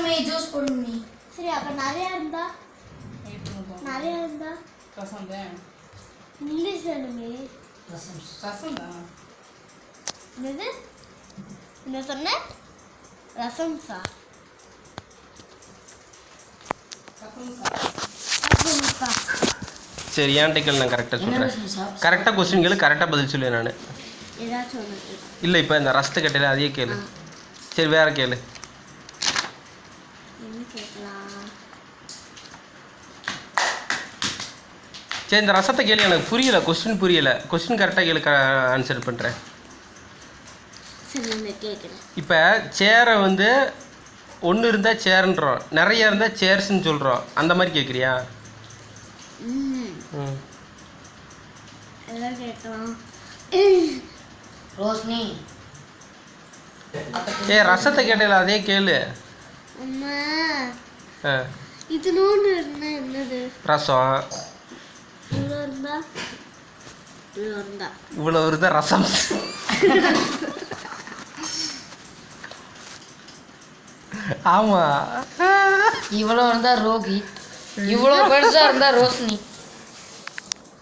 மே juice போடுங்க. சரி அப்ப நிறைய இருந்தா ரசம் தான். இங்கிலீஷ் வேணுமே. ரசம் தான். என்னது என்ன சொன்ன? ரசம் சா. சரி ஏன்ட்ட கேளு, நான் கரெக்டாக சொல்கிறேன். கரெக்டாக கொஸ்டின் கேளு, கரெக்டாக பதில் சொல்லுவேன் நான். ஏதாச்சும் ஒன்று இல்லை இப்போ இந்த ரசத்தை கேட்டல அதையே கேளு. சரி வேற கேளு. என்ன கேட்கலாம்? சரி இந்த ரசத்தை கேளு, எனக்கு புரியல, கொஸ்டின் புரியல. கொஸ்டின் கரெக்டாக கேளு, ஆன்சர் பண்ணுறேன். சரி நான் கேட்குறேன். இப்போ சேரை வந்து ஒன்று இருந்தால் சேர்ன்றோம், நிறைய இருந்தால் சேர்ஸ்ன்னு சொல்கிறோம். அந்த மாதிரி கேட்குறியா? ம் எல்லாம் கேட்கலாம். ரோஷினி ரசத்தை கேட்டல அதே கேளு. அம்மா ஆ இது நோண்டு இருந்தா என்னது? ரசம். இவ்வளோ இருந்தா இவ்வளோ இருந்தா ரசம். ஆமா இவ்வளோ இருந்தா ரோஹித், இவ்வளோ பெருசா இருந்தா ரோஷினி.